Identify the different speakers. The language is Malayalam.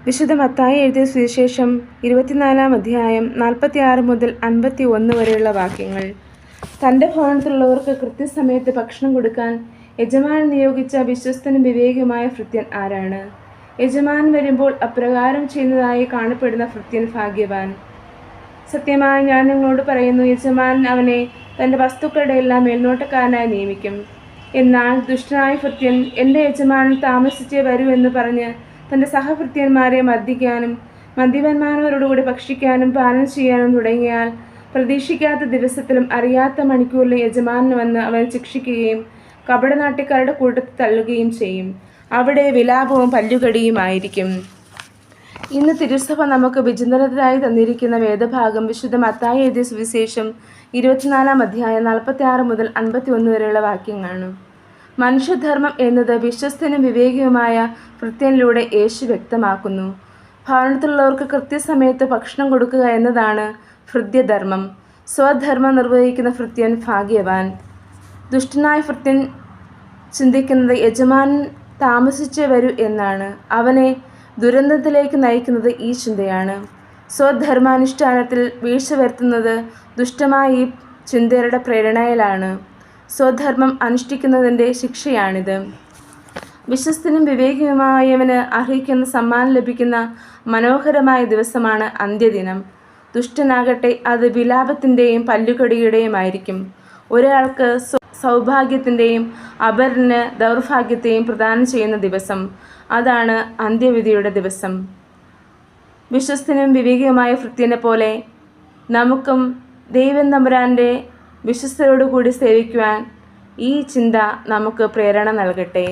Speaker 1: വിശുദ്ധ മത്തായി എഴുതിയ സുവിശേഷം 24-ാം അധ്യായം 46 മുതൽ 51 വരെയുള്ള വാക്യങ്ങൾ. തൻ്റെ ഭവനത്തിലുള്ളവർക്ക് കൃത്യസമയത്ത് ഭക്ഷണം കൊടുക്കാൻ യജമാനൻ നിയോഗിച്ച വിശ്വസ്തനും വിവേകിയുമായ ഭൃത്യൻ ആരാണ്? യജമാനൻ വരുമ്പോൾ അപ്രകാരം ചെയ്യുന്നതായി കാണപ്പെടുന്ന ഭൃത്യൻ ഭാഗ്യവാൻ. സത്യമായി ഞാൻ നിങ്ങളോട് പറയുന്നു, യജമാനൻ അവനെ തൻ്റെ വസ്തുക്കളുടെ എല്ലാം മേൽനോട്ടക്കാരനായി നിയമിക്കും. എന്നാൽ ദുഷ്ടനായ ഭൃത്യൻ എൻ്റെ യജമാനൻ താമസിച്ചേ വരൂ എന്ന് പറഞ്ഞ് തൻ്റെ സഹഭൃത്യന്മാരെ മർദ്ദിക്കാനും മദ്യപന്മാരോടുകൂടി ഭക്ഷിക്കാനും പാനം ചെയ്യാനും തുടങ്ങിയാൽ പ്രതീക്ഷിക്കാത്ത ദിവസത്തിലും അറിയാത്ത മണിക്കൂറിലും യജമാനന് വന്ന് അവനെ ശിക്ഷിക്കുകയും കപടനാട്യക്കാരുടെ കൂട്ടത്തിൽ തള്ളുകയും ചെയ്യും. അവിടെ വിലാപവും പല്ലുകടിയുമായിരിക്കും. ഇന്ന് തിരുസഭ നമുക്ക് വിചിന്തനത്തിനായി തന്നിരിക്കുന്ന വേദഭാഗം വിശുദ്ധ മത്തായി എഴുതിയ സുവിശേഷം 24-ാം അധ്യായം 46 മുതൽ 51 വരെയുള്ള വാക്യങ്ങളാണ്. മനുഷ്യധർമ്മം എന്നത് വിശ്വസ്തനും വിവേകിയുമായ ഭൃത്യനിലൂടെ യേശു വ്യക്തമാക്കുന്നു. ഭവനത്തിലുള്ളവർക്ക് കൃത്യസമയത്ത് ഭക്ഷണം കൊടുക്കുക എന്നതാണ് ഭൃത്യധർമ്മം. സ്വധർമ്മം നിർവഹിക്കുന്ന ഭൃത്യൻ ഭാഗ്യവാൻ. ദുഷ്ടനായ ഭൃത്യൻ ചിന്തിക്കുന്നത് യജമാനൻ താമസിച്ചേ വരൂ എന്നാണ്. അവനെ ദുരന്തത്തിലേക്ക് നയിക്കുന്നത് ഈ ചിന്തയാണ്. സ്വധർമാനുഷ്ഠാനത്തിൽ വീഴ്ച വരുത്തുന്നത് ദുഷ്ടമായ ഈ ചിന്തയുടെ പ്രേരണയിലാണ്. സ്വധർമ്മം അനുഷ്ഠിക്കുന്നതിൻ്റെ ശിക്ഷയാണിത്. വിശ്വസ്തനും വിവേകിയുമായവന് അർഹിക്കുന്ന സമ്മാനം ലഭിക്കുന്ന മനോഹരമായ ദിവസമാണ് അന്ത്യദിനം. ദുഷ്ടനാകട്ടെ അത് വിലാപത്തിൻ്റെയും പല്ലുകടിയുടെയുമായിരിക്കും. ഒരാൾക്ക് സൗഭാഗ്യത്തിൻ്റെയും അപരന് ദൗർഭാഗ്യത്തെയും പ്രദാനം ചെയ്യുന്ന ദിവസം, അതാണ് അന്ത്യവിധിയുടെ ദിവസം. വിശ്വസ്തനും വിവേകിയുമായ ഭൃത്യനെ പോലെ നമുക്കും ദൈവം തമ്പുരാൻ്റെ വിശ്വസ്തരോടുകൂടി സേവിക്കുവാൻ ഈ ചിന്ത നമുക്ക് പ്രേരണ നൽകട്ടെ.